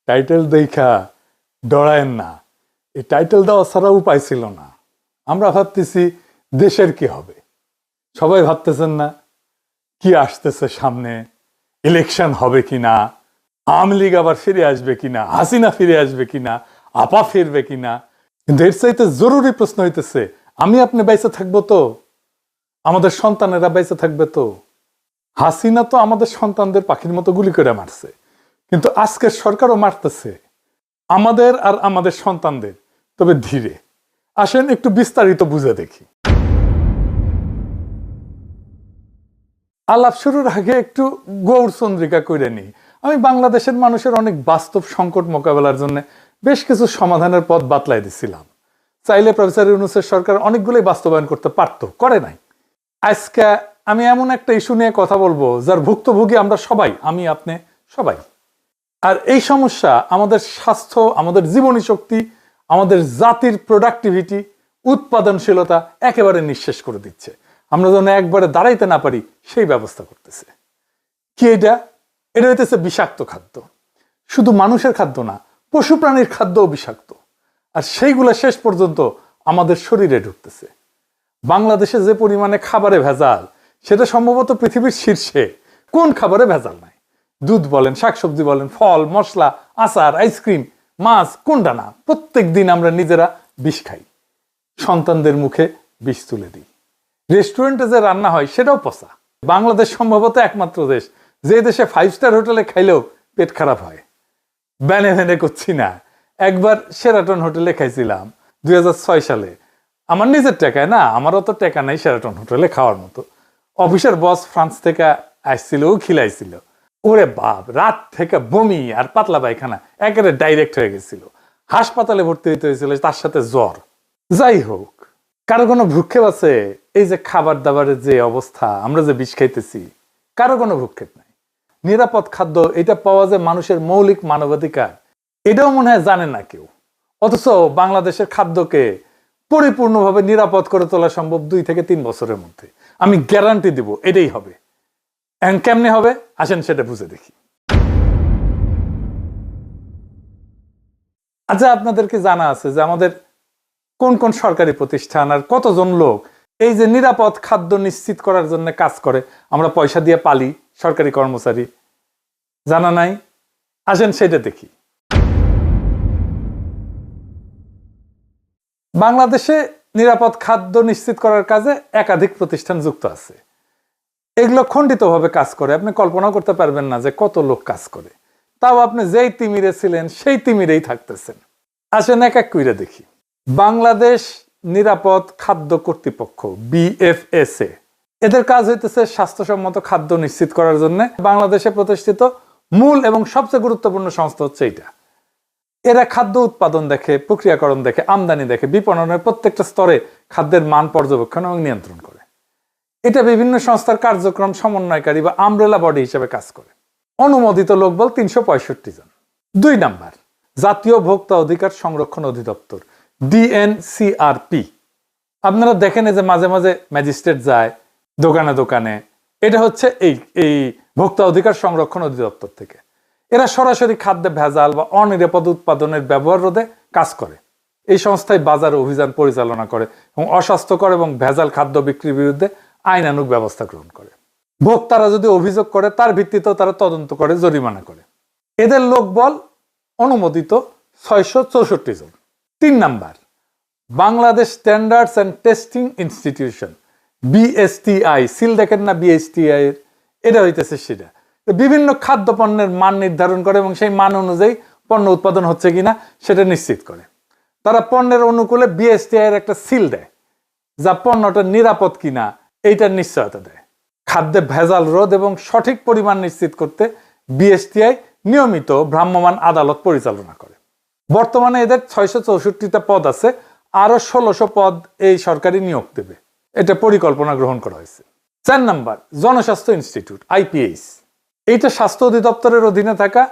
Title দেখা ডরায়েন না, এই টাইটেল দেওয়া ছাড়া উপায় ছিল না। আমরা ভাবতেছি দেশের কি হবে, সবাই ভাবতেছেন না কি আসতেছে সামনে, ইলেকশন হবে কিনা, আওয়ামী লীগ আবার ফিরে আসবে কিনা, হাসিনা ফিরে আসবে কিনা, আপা ফিরবে কিনা। কিন্তু এর চাইতে জরুরি প্রশ্ন হইতেছে, আমি আপনি বেঁচে থাকবো তো, আমাদের সন্তানেরা বেঁচে থাকবে তো? হাসিনা তো আমাদের সন্তানদের পাখির মতো গুলি করে মারছে, কিন্তু আজকের সরকারও মারতেছে আমাদের আর আমাদের সন্তানদের। তবে ধীরে আসেন একটু বিস্তারিত বুঝে দেখি। আলাপ শুরুর আগে একটু গৌরচন্দ্রিকা করে নিই। আমি বাংলাদেশের মানুষের অনেক বাস্তব সংকট মোকাবেলার জন্য বেশ কিছু সমাধানের পথ বাতলাই দিছিলাম। চাইলে প্রফেসর ইউনূসের সরকার অনেকগুলোই বাস্তবায়ন করতে পারত, করে নাই। আজকে আমি এমন একটা ইস্যু নিয়ে কথা বলবো যার ভুক্তভোগী আমরা সবাই, আমি আপনি সবাই। আর এই সমস্যা আমাদের স্বাস্থ্য, আমাদের জীবনী শক্তি, আমাদের জাতির প্রোডাক্টিভিটি, উৎপাদনশীলতা একেবারে নিঃশেষ করে দিচ্ছে। আমরা যেন একবারে দাঁড়াইতে না পারি সেই ব্যবস্থা করতেছে। কি এটা? এটা হইতেছে বিষাক্ত খাদ্য। শুধু মানুষের খাদ্য না, পশু প্রাণীর খাদ্যও বিষাক্ত। আর সেইগুলো শেষ পর্যন্ত আমাদের শরীরে ঢুকতেছে। বাংলাদেশে যে পরিমাণে খাবারে ভেজাল, সেটা সম্ভবত পৃথিবীর শীর্ষে। কোন খাবারে ভেজাল নাই? দুধ বলেন, শাকসবজি বলেন, ফল, মশলা, আচার, আইসক্রিম, মাছ, কোনটা না? প্রত্যেক দিন আমরা নিজেরা বিষ খাই, সন্তানদের মুখে বিষ তুলে দিই। রেস্টুরেন্টে যে রান্না হয় সেটাও পচা। বাংলাদেশ সম্ভবত একমাত্র দেশ যে দেশে 5 স্টার হোটেলে খাইলেও পেট খারাপ হয়। ব্যানে ভ্যানে করছি না। একবার শেরাটন হোটেলে খাইছিলাম 2006 সালে, আমার নিজের টাকায় না, আমারও তো টাকা নাই শেরাটন হোটেলে খাওয়ার মতো। অফিসের বস ফ্রান্স থেকে আসছিল, ও খিলাইছিল। ওরে বাপ, রাত থেকে বমি আর পাতলা পায়খানা একেবারে ডাইরেক্ট হয়ে গেছিল। হাসপাতালে ভর্তি হইতে হয়েছিল, তার সাথে জ্বর। যাই হোক, কারো কোনো ভ্রুক্ষেপ আছে? এই যে খাবার দাবারের যে অবস্থা, আমরা যে বিষ খাইতেছি, কারো কোনো ভ্রুক্ষেপ নাই। নিরাপদ খাদ্য, এটা পাওয়া যায় মানুষের মৌলিক মানবাধিকার, এটাও মনে হয় জানে না কেউ। অথচ বাংলাদেশের খাদ্যকে পরিপূর্ণভাবে নিরাপদ করে তোলা সম্ভব 2 থেকে 3 বছরের মধ্যে। আমি গ্যারান্টি দিব এটাই হবে। এখন কেমনে হবে আসেন সেটা বুঝে দেখি। আচ্ছা, আপনাদেরকে জানা আছে যে আমাদের কোন কোন সরকারি প্রতিষ্ঠান আর কতজন লোক এই যে নিরাপদ খাদ্য নিশ্চিত করার জন্য কাজ করে? আমরা পয়সা দিয়ে পালি সরকারি কর্মচারী, জানা নাই? আসেন সেটা দেখি। বাংলাদেশে নিরাপদ খাদ্য নিশ্চিত করার কাজে একাধিক প্রতিষ্ঠান যুক্ত আছে। এগুলো খণ্ডিতভাবে কাজ করে, আপনি কল্পনাও করতে পারবেন না যে কত লোক কাজ করে। তাও আপনি যেই তিমিরে ছিলেন সেই তিমিরেই থাকতেছেন। আসেন এক এক কইরা দেখি। বাংলাদেশ নিরাপদ খাদ্য কর্তৃপক্ষ, BFSA, এদের কাজ হইতেছে স্বাস্থ্যসম্মত খাদ্য নিশ্চিত করার জন্য বাংলাদেশে প্রতিষ্ঠিত মূল এবং সবচেয়ে গুরুত্বপূর্ণ সংস্থা হচ্ছে এটা। এরা খাদ্য উৎপাদন দেখে, প্রক্রিয়াকরণ দেখে, আমদানি দেখে, বিপণনের প্রত্যেকটা স্তরে খাদ্যের মান পর্যবেক্ষণ এবং নিয়ন্ত্রণ করে। এটা বিভিন্ন সংস্থার কার্যক্রম সমন্বয়কারী বা আমব্রেলা বডি হিসেবে কাজ করে। অনুমোদিত লোকবল 365 জন। 2 নাম্বার, জাতীয় ভোক্তা অধিকার সংরক্ষণ অধিদপ্তর, DNCRP। আপনারা দেখেন যে মাঝে মাঝে ম্যাজিস্ট্রেট যায় দোকানে দোকানে, এটা হচ্ছে এই ভোক্তা অধিকার সংরক্ষণ অধিদপ্তর থেকে। এরা সরাসরি খাদ্যে ভেজাল বা অনিরাপদ উৎপাদনের ব্যবহার রোধে কাজ করে। এই সংস্থায় বাজার অভিযান পরিচালনা করে এবং অস্বাস্থ্যকর এবং ভেজাল খাদ্য বিক্রির বিরুদ্ধে আইনানুগ ব্যবস্থা গ্রহণ করে। ভোক্তারা যদি অভিযোগ করে তার ভিত্তিতেও তারা তদন্ত করে, জরিমানা করে। এদের লোকবল অনুমোদিত 664 জন। 3 number, Bangladesh standards and testing institution, BSTI। Seal দেখেন না BSTI এর, এটা হইতেছে সেটা। বিভিন্ন খাদ্য পণ্যের মান নির্ধারণ করে এবং সেই মান অনুযায়ী পণ্য উৎপাদন হচ্ছে কিনা সেটা নিশ্চিত করে। তারা পণ্যের অনুকূলে BSTI এর একটা সিল দেয়, যা পণ্যটা নিরাপদ কিনা এইটার নিশ্চয়তা দেয়। খাদ্যে ভেজাল রোধ এবং সঠিক পরিমাণ নিশ্চিত করতে BSTI নিয়মিত ভ্রাম্যমাণ আদালত পরিচালনা করে। বর্তমানে এদের 664টা পদ আছে, আরো 1600 পদ এই সরকারি নিয়োগ দেবে, এটা পরিকল্পনা গ্রহণ করা হয়েছে। 4 নাম্বার, জনস্বাস্থ্য ইনস্টিটিউট, IPH। এইটা স্বাস্থ্য অধিদপ্তরের অধীনে থাকা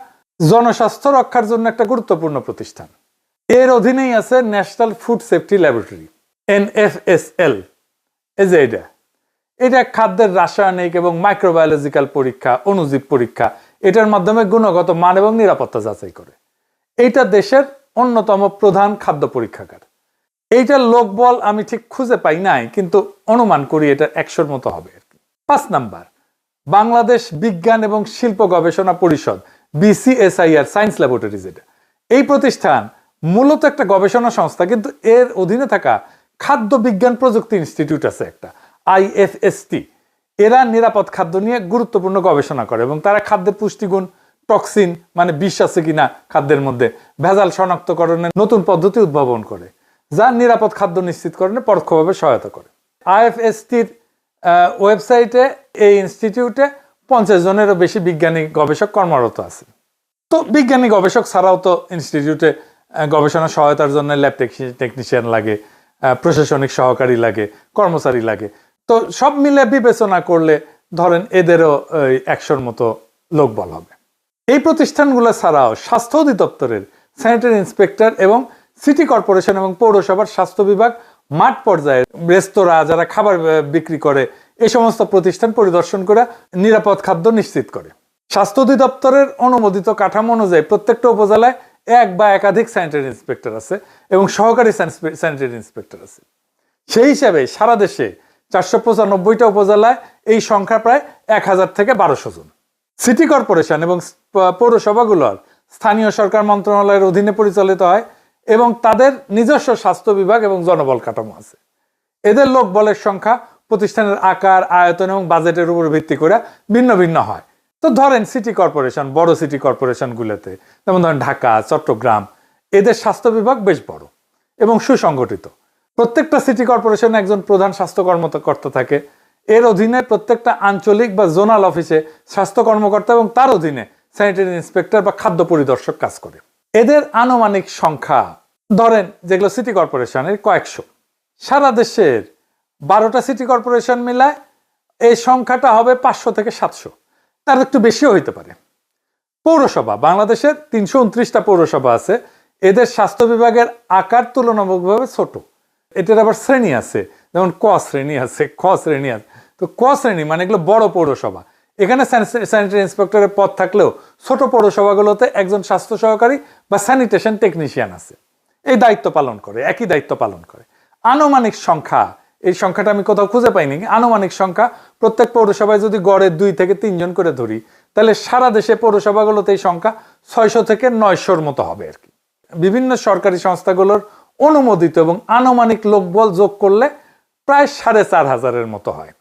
জনস্বাস্থ্য রক্ষার জন্য একটা গুরুত্বপূর্ণ প্রতিষ্ঠান। এর অধীনেই আছে national food safety laboratory, NFSL। এই যে এটা খাদ্যের রাসায়নিক এবং মাইক্রোবায়োলজিক্যাল পরীক্ষা, অণুজীব পরীক্ষা, এটার মাধ্যমে গুণগত মান এবং নিরাপত্তা যাচাই করে। এইটা দেশের অন্যতম প্রধান খাদ্য পরীক্ষাগার। এইটার লোকবল আমি ঠিক খুঁজে পাই নাই, কিন্তু অনুমান করি এটা 100-র মতো হবে আর কি। 5 নাম্বার, বাংলাদেশ বিজ্ঞান এবং শিল্প গবেষণা পরিষদ, BCSIR, সায়েন্স ল্যাবরেটরিজ। এই প্রতিষ্ঠান মূলত একটা গবেষণা সংস্থা, কিন্তু এর অধীনে থাকা খাদ্য বিজ্ঞান প্রযুক্তি ইনস্টিটিউট আছে একটা, IFST। এরা নিরাপদ খাদ্য নিয়ে গুরুত্বপূর্ণ গবেষণা করে এবং তারা খাদ্যের পুষ্টিগুণ, টক্সিন মানে বিষ আছে কিনা খাদ্যের মধ্যে, ভেজাল শনাক্তকরণের নতুন পদ্ধতি উদ্ভাবন করে, যা নিরাপদ খাদ্য নিশ্চিতকরণে পরোক্ষভাবে সহায়তা করে। IFSTর ওয়েবসাইটে এই ইনস্টিটিউটে 50 জনেরও বেশি বিজ্ঞানী গবেষক কর্মরত আছে। তো বিজ্ঞানী গবেষক ছাড়াও তো ইনস্টিটিউটে গবেষণা সহায়তার জন্য ল্যাব টেকনিশিয়ান লাগে, প্রশাসনিক সহকারী লাগে, কর্মচারী লাগে। তো সব মিলে বিবেচনা করলে ধরেন এদেরও 100-র মতো লোকবল হবে। এই প্রতিষ্ঠানগুলো ছাড়াও স্বাস্থ্য অধিদপ্তরের স্যানিটারি ইন্সপেক্টর এবং সিটি কর্পোরেশন এবং পৌরসভার স্বাস্থ্য বিভাগ মাঠ পর্যায়ে রেস্তোরাঁ যারা খাবার বিক্রি করে এই সমস্ত প্রতিষ্ঠান পরিদর্শন করে নিরাপদ খাদ্য নিশ্চিত করে। স্বাস্থ্য অধিদপ্তরের অনুমোদিত কাঠামো অনুযায়ী প্রত্যেকটা উপজেলায় এক বা একাধিক স্যানিটারি ইন্সপেক্টর আছে এবং সহকারী স্যানিটারি ইন্সপেক্টর আছে। সেই হিসাবে সারা দেশে 495টা উপজেলায় এই সংখ্যা প্রায় 1000 থেকে 1200 জন। সিটি কর্পোরেশন এবং পৌরসভাগুলোর স্থানীয় সরকার মন্ত্রণালয়ের অধীনে পরিচালিত হয় এবং তাদের নিজস্ব স্বাস্থ্য বিভাগ এবং জনবল কাঠামো আছে। এদের লোকবলের সংখ্যা প্রতিষ্ঠানের আকার, আয়তন এবং বাজেটের উপর ভিত্তি করে ভিন্ন ভিন্ন হয়। তো ধরেন সিটি কর্পোরেশন, বড় সিটি কর্পোরেশনগুলোতে যেমন ধরেন ঢাকা, চট্টগ্রাম, এদের স্বাস্থ্য বিভাগ বেশ বড় এবং সুসংগঠিত। প্রত্যেকটা সিটি কর্পোরেশনে একজন প্রধান স্বাস্থ্য কর্মকর্তা থাকে। এর অধীনে প্রত্যেকটা আঞ্চলিক বা জোনাল অফিসে স্বাস্থ্য কর্মকর্তা এবং তার অধীনে স্যানিটারি ইন্সপেক্টর বা খাদ্য পরিদর্শক কাজ করে। এদের আনুমানিক সংখ্যা ধরেন যেগুলো সিটি কর্পোরেশনের কয়েকশো। সারা দেশের 12টা সিটি কর্পোরেশন মিলায় এই সংখ্যাটা হবে 500 থেকে 700, তার একটু বেশিও হইতে পারে। পৌরসভা, বাংলাদেশের 329টা পৌরসভা আছে। এদের স্বাস্থ্য বিভাগের আকার তুলনামূলকভাবে ছোট। এটার আবার শ্রেণী আছে, যেমন ক শ্রেণী আছে, খ শ্রেণী আছে। তো ক শ্রেণী মানে এগুলো বড় পৌরসভা। এখানে স্যানিটারি ইন্সপেক্টরের পদ থাকলেও ছোট পৌরসভাগুলোতে একজন স্বাস্থ্য সহকারী বা স্যানিটেশন টেকনিশিয়ান আছে, এই দায়িত্ব পালন করে, একই দায়িত্ব পালন করে। আনুমানিক সংখ্যা, এই সংখ্যাটা আমি কোথাও খুঁজে পাইনি, আনুমানিক সংখ্যা প্রত্যেক পৌরসভায় যদি গড়ে 2 থেকে 3 জন করে ধরি, তাহলে সারা দেশে পৌরসভাগুলোতে এই সংখ্যা 600 থেকে 900-র মতো হবে আর কি। বিভিন্ন সরকারি সংস্থাগুলোর অনুমোদিত এবং আনুমানিক লোকবল যোগ করলে প্রায় 4500-এর মতো হয়।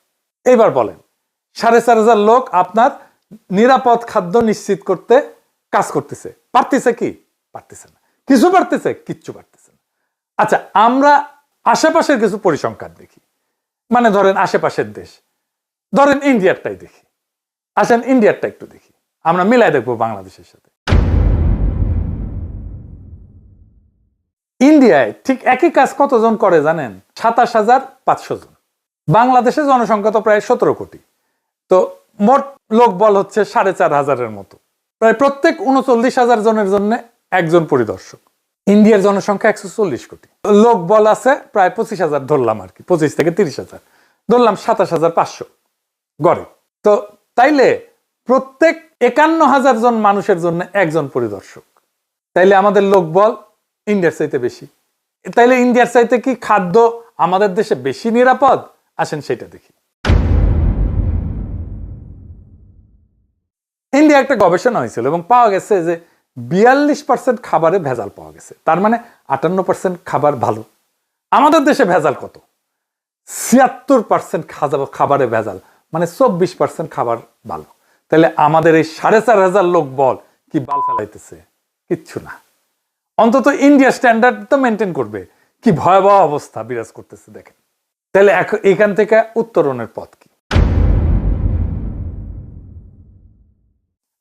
এবার বলেন 4500 লোক আপনার নিরাপদ খাদ্য নিশ্চিত করতে কাজ করতেছে, পারতেছে কি? পারতেছে না। কিছু পারতেছে? কিচ্ছু পারতেছে না। আচ্ছা, আমরা আশেপাশের কিছু পরিসংখ্যান দেখি, মানে ধরেন আশেপাশের দেশ, ধরেন ইন্ডিয়ারটাই দেখি। আসেন ইন্ডিয়ারটা একটু দেখি, আমরা মিলাই দেখবো বাংলাদেশের সাথে। ইন্ডিয়ায় ঠিক একই কাজ কতজন করে জানেন? 27500 জন। বাংলাদেশে জনসংখ্যা তো প্রায় 17 কোটি। তো মোট লোকবল হচ্ছে 4500-এর মতো। প্রায় প্রত্যেক 39,000 জনের জন্য একজন পরিদর্শক। ইন্ডিয়ার জনসংখ্যা 140 কোটি, লোকবল আছে প্রায় 25,000 ধরলাম আর কি, 25 থেকে 30,000 ধরলাম, 27,500 গড়ে। তো তাইলে প্রত্যেক 51,000 জন মানুষের জন্য একজন পরিদর্শক। তাইলে আমাদের লোকবল ইন্ডিয়ার চাইতে বেশি। তাইলে ইন্ডিয়ার চাইতে কি খাদ্য আমাদের দেশে বেশি নিরাপদ? আসেন সেটা দেখি। ইন্ডিয়া একটা গবেষণা হয়েছিল এবং পাওয়া গেছে যে 42% খাবারে ভেজাল পাওয়া গেছে। তার মানে 58% খাবার ভালো। আমাদের দেশে ভেজাল কত? 76% খাবারে ভেজাল, মানে 24% খাবার ভালো। তাহলে আমাদের এই 4500 লোক বল কি বাল ফেলাইতেছে? কিচ্ছু না। অন্তত ইন্ডিয়া স্ট্যান্ডার্ড তো মেনটেন করবে। কি ভয়াবহ অবস্থা বিরাজ করতেছে দেখেন। তাহলে এখান থেকে উত্তরণের পথ কি?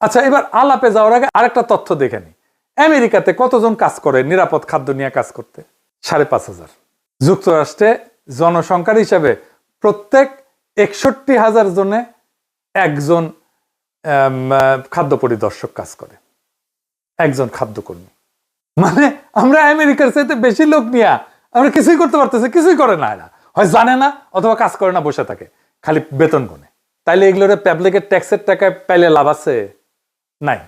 আচ্ছা, এবার আলাপে যাওয়ার আগে আরেকটা তথ্য দেখে নি। আমেরিকাতে কতজন কাজ করে নিরাপদ খাদ্য নিয়ে কাজ করতে? 5,500। যুক্তরাষ্ট্রে জনসংখ্যার হিসাবে প্রত্যেক 61,000 জনে একজন খাদ্য পরিদর্শক কাজ করে, একজন খাদ্যকর্মী। মানে আমরা আমেরিকার চাইতে বেশি লোক নিয়ে আমরা কিছুই করতে পারতেছি, কিছুই করে না। এরা হয় জানে না অথবা কাজ করে না, বসে থাকে, খালি বেতন গুনে। তাইলে এগুলোর পাবলিকের ট্যাক্সের টাকায় পাইলে লাভ আছে? নাই।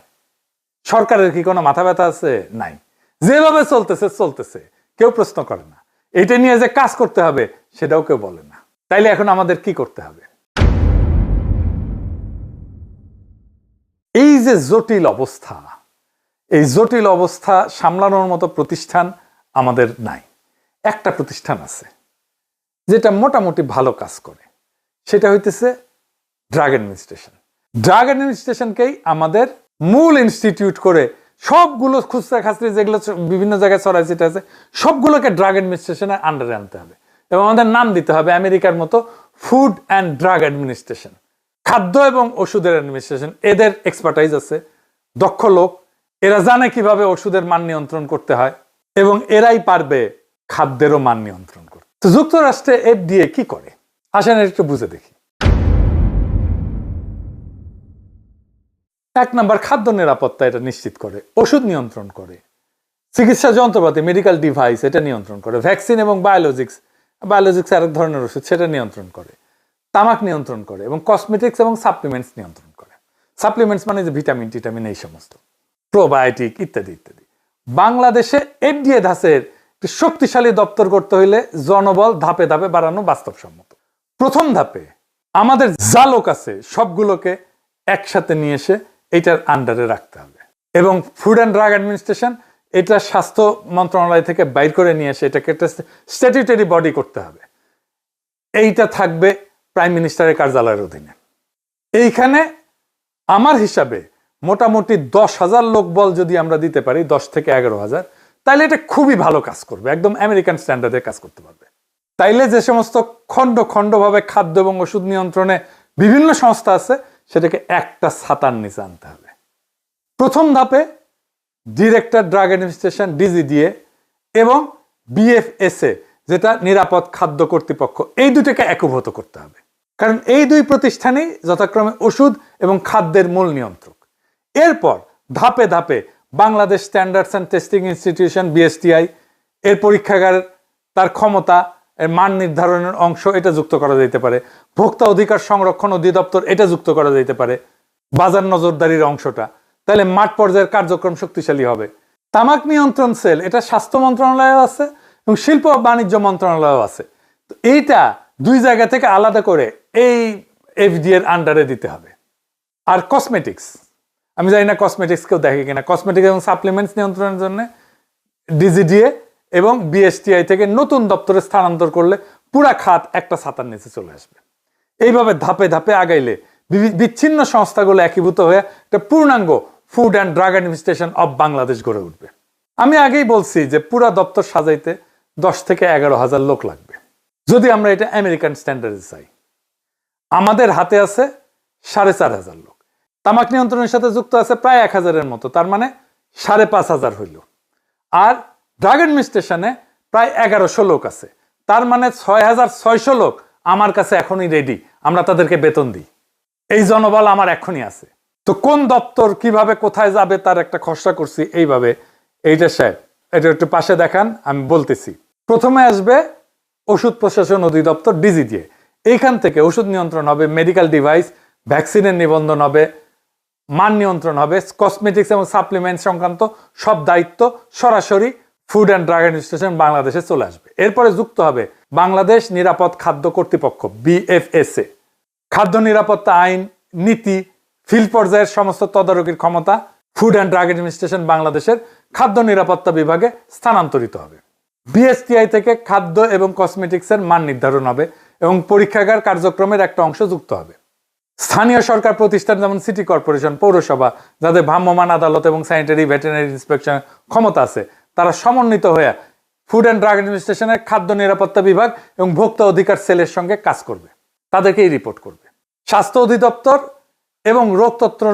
সরকারের কি কোনো মাথা ব্যথা আছে? নাই। যেভাবে চলতেছে, কেউ প্রশ্ন করে না। এটা নিয়ে যে কাজ করতে হবে সেটাও কেউ বলে না। তাইলে এখন আমাদের কি করতে হবে? এই যে জটিল অবস্থা, এই জটিল অবস্থা সামলানোর মতো প্রতিষ্ঠান আমাদের নাই। একটা প্রতিষ্ঠান আছে যেটা মোটামুটি ভালো কাজ করে, সেটা হইতেছে ড্রাগ অ্যাডমিনিস্ট্রেশন। ড্রাগ অ্যাডমিনিস্ট্রেশনকেই আমাদের মূল ইনস্টিটিউট করে সবগুলো খুচরা খাচরি যেগুলো বিভিন্ন জায়গায় ছড়াই ছিটা আছে সবগুলোকে ড্রাগ অ্যাডমিনিস্ট্রেশনের আন্ডারে আনতে হবে এবং আমাদের নাম দিতে হবে আমেরিকার মতো ফুড অ্যান্ড ড্রাগ অ্যাডমিনিস্ট্রেশন। খাদ্য এবং ওষুধের অ্যাডমিনিস্ট্রেশন, এদের এক্সপার্টাইজ আছে, দক্ষ লোক, এরা জানে কিভাবে ওষুধের মান নিয়ন্ত্রণ করতে হয় এবং এরাই পারবে খাদ্যেরও মান নিয়ন্ত্রণ করতে। তো যুক্তরাষ্ট্রে FDA কি করে আসেন একটু বুঝে দেখি। 1 নাম্বার, খাদ্য নিরাপত্তা এটা নিশ্চিত করে, ওষুধ নিয়ন্ত্রণ করে, চিকিৎসা যন্ত্রপাতি মেডিকেল ডিভাইস এটা নিয়ন্ত্রণ করে, ভ্যাকসিন এবং বায়োলজিক্স আরেক ধরনের ওষুধ সেটা নিয়ন্ত্রণ করে, তামাক নিয়ন্ত্রণ করে এবং কসমেটিক্স এবং সাপ্লিমেন্টস নিয়ন্ত্রণ করে। সাপ্লিমেন্টস মানে যে ভিটামিন টিটামিন এই সমস্ত, প্রোবায়োটিক ইত্যাদি ইত্যাদি। বাংলাদেশে FDA ধাঁচের একটি শক্তিশালী দপ্তর করতে হইলে জনবল ধাপে ধাপে বাড়ানো বাস্তবসম্মত। প্রথম ধাপে আমাদের যা লোক আছে সবগুলোকে একসাথে নিয়ে এসে এটার আন্ডারে রাখতে হবে এবং ফুড অ্যান্ড ড্রাগ অ্যাডমিনিস্ট্রেশন এটা স্বাস্থ্য মন্ত্রণালয় থেকে বাইর করে নিয়ে এসে এটাকে একটা স্ট্যাটিউটরি বডি করতে হবে। এইটা থাকবে প্রাইম মিনিস্টারের কার্যালয়ের অধীনে। এইখানে আমার হিসাবে মোটামুটি 10,000 লোক বল যদি আমরা দিতে পারি, 10 থেকে 11,000, তাইলে এটা খুবই ভালো কাজ করবে, একদম আমেরিকান স্ট্যান্ডার্ডে কাজ করতে পারবে। তাইলে যে সমস্ত খণ্ডভাবে খাদ্য এবং ওষুধ নিয়ন্ত্রণে বিভিন্ন সংস্থা আছে সেটাকে একটা ছাতার নিচে আনতে হবে। প্রথম ধাপে ডিরেক্টর ড্রাগ অ্যাডমিনিস্ট্রেশন DGDA এবং BFSA যেটা নিরাপদ খাদ্য কর্তৃপক্ষ, এই দুটোকে একীভূত করতে হবে, কারণ এই দুই প্রতিষ্ঠানই যথাক্রমে ওষুধ এবং খাদ্যের মূল নিয়ন্ত্রক। এরপর ধাপে ধাপে Bangladesh standards and testing institution BSTI এর পরীক্ষাগার, তার ক্ষমতা, এর মান নির্ধারণের অংশ এটা যুক্ত করা যেতে পারে, ভোক্তা অধিকার সংরক্ষণ অধিদপ্তর এটা যুক্ত করা যেতে পারে, বাজার নজরদারির অংশটা, তাহলে মাঠ পর্যায়ের কার্যক্রম শক্তিশালী হবে। তামাক নিয়ন্ত্রণ সেল এটা স্বাস্থ্য মন্ত্রণালয় আছে এবং শিল্প ও বাণিজ্য মন্ত্রণালয় আছে। তো এইটা দুই জায়গা থেকে আলাদা করে এই FDA এর আন্ডারে দিতে হবে। আর কসমেটিক্স, আমি জানি না কসমেটিক্স কেউ দেখে কিনা, কসমেটিক্স এবং সাপ্লিমেন্টস নিয়ন্ত্রণের জন্য DGDA এবং BSTI থেকে নতুন দপ্তরে স্থানান্তর করলে পুরা খাত একটা ছাতার নিচে চলে আসবে। এইভাবে ধাপে ধাপে আগাইলে বিচ্ছিন্ন সংস্থাগুলো একীভূত হয়ে একটা পূর্ণাঙ্গ food and drug administration of Bangladesh গড়ে উঠবে। আমি আগেই বলছি যে পুরা দপ্তর সাজাইতে 10 থেকে 11,000 লোক লাগবে যদি আমরা এটা আমেরিকান স্ট্যান্ডার্ডে চাই। আমাদের হাতে আছে 4,500 লোক, তামাক নিয়ন্ত্রণের সাথে যুক্ত আছে প্রায় 1,000-এর মতো, তার মানে 5,500 হইল। আর ড্রাগ অ্যাডমিনিস্ট্রেশনে প্রায় 1,100 লোক আছে, তার মানে 6,600 লোক আমার কাছে এখনই রেডি, আমরা তাদেরকে বেতন দিই। এই জনবল আমার এখনই আছে। তো কোন দপ্তর কিভাবে কোথায় যাবে তার একটা খসড়া করছি এইভাবে। এইটা সাহেব এটা একটু পাশে দেখান, আমি বলতেছি। প্রথমে আসবে ওষুধ প্রশাসন অধিদপ্তর DGDA, এইখান থেকে ওষুধ নিয়ন্ত্রণ হবে, মেডিকেল ডিভাইস ভ্যাকসিনের নিবন্ধন হবে, মান নিয়ন্ত্রণ হবে, কসমেটিক্স এবং সাপ্লিমেন্ট সংক্রান্ত সব দায়িত্ব সরাসরি ফুড অ্যান্ড ড্রাগ অ্যাডমিনিস্ট্রেশন বাংলাদেশে চলে আসবে। এরপরে যুক্ত হবে বাংলাদেশ নিরাপদ খাদ্য কর্তৃপক্ষ BFSA, খাদ্য নিরাপত্তা আইন, নীতি, ফিল্ড পর্যায়ের সমস্ত তদারকির ক্ষমতা ফুড অ্যান্ড ড্রাগ অ্যাডমিনিস্ট্রেশন বাংলাদেশের খাদ্য নিরাপত্তা বিভাগে স্থানান্তরিত হবে। BSTI থেকে খাদ্য এবং কসমেটিক্সের মান নির্ধারণ হবে এবং পরীক্ষাগার কার্যক্রমের একটা অংশ যুক্ত হবে। স্থানীয় সরকার প্রতিষ্ঠান যেমন সিটি কর্পোরেশন, পৌরসভা, যাদের ভ্রাম্যমাণ আদালত এবং স্যানিটারি ভেটেরিনারি ইন্সপেকশন ক্ষমতা আছে, তারা সমন্বিত হয়ে ফুড অ্যান্ড ড্রাগ অ্যাডমিনিস্ট্রেশনের খাদ্য নিরাপত্তা বিভাগ এবং ভোক্তা অধিকার সেলের সঙ্গে কাজ করবে, তাদেরকেই রিপোর্ট করবে। স্বাস্থ্য অধিদপ্তর এবং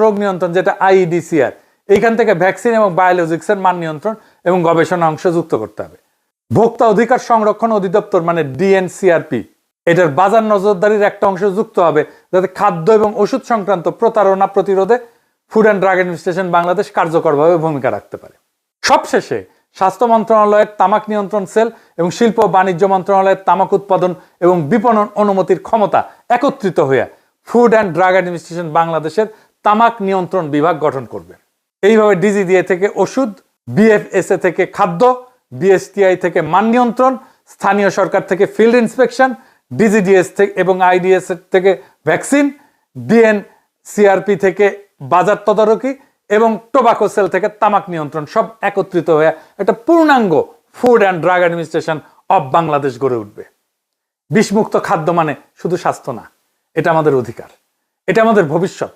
রোগ নিয়ন্ত্রণ যেটা IEDCR, এইখান থেকে ভ্যাকসিন এবং বায়োলজিক্সের মান নিয়ন্ত্রণ এবং গবেষণা অংশ যুক্ত করতে হবে। ভোক্তা অধিকার সংরক্ষণ অধিদপ্তর মানে DNCRP, এটার বাজার নজরদারির একটা অংশ যুক্ত হবে যাতে খাদ্য এবং ওষুধ সংক্রান্ত প্রতারণা প্রতিরোধে food and drug administration Bangladesh কার্যকরভাবে ভূমিকা রাখতে পারে। সবশেষে স্বাস্থ্য মন্ত্রণালয়ের তামাক নিয়ন্ত্রণ সেল এবং শিল্প ও বাণিজ্য মন্ত্রণালয়ের তামাক উৎপাদন এবং বিপণন অনুমতির ক্ষমতা একত্রিত হয়ে ফুড অ্যান্ড ড্রাগ অ্যাডমিনিস্ট্রেশন বাংলাদেশের তামাক নিয়ন্ত্রণ বিভাগ গঠন করবে। এইভাবে ডিজিডিএ থেকে ওষুধ, বিএফএসএ থেকে খাদ্য, বিএসটিআই থেকে মান নিয়ন্ত্রণ, স্থানীয় সরকার থেকে ফিল্ড ইন্সপেকশন, ডিজিডিএস থেকে এবং আইডিএস থেকে ভ্যাকসিন, ডিএনসিআরপি থেকে বাজার তদারকি এবং টোবাকো সেল থেকে তামাক নিয়ন্ত্রণ সব একত্রিত হয়ে একটা পূর্ণাঙ্গ food and drug administration of Bangladesh গড়ে উঠবে। বিষমুক্ত খাদ্য মানে শুধু স্বাস্থ্য না, এটা আমাদের অধিকার, এটা আমাদের ভবিষ্যৎ।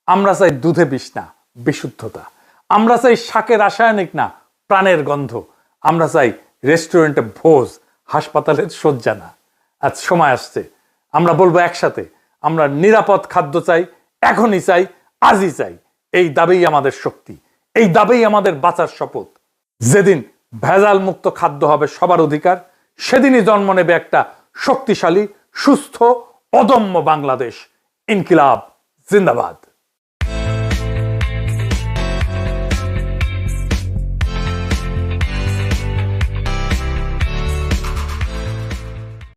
আমরা চাই দুধে বিষ না, বিশুদ্ধতা। আমরা চাই শাকে রাসায়নিক না, প্রাণের গন্ধ। আমরা চাই রেস্টুরেন্টে ভোজ, হাসপাতালের শয্যা না। আজ সময় আসছে আমরা বলবো একসাথে, আমরা নিরাপদ খাদ্য চাই, এখনই চাই, আজই চাই। এই দাবিই আমাদের শক্তি, এই দাবিই আমাদের বাঁচার শপথ। যেদিন ভেজাল মুক্ত খাদ্য হবে সবার অধিকার, সেদিনই জন্ম নেবে একটা শক্তিশালী, সুস্থ, অদম্য বাংলাদেশ। ইনকিলাব জিন্দাবাদ।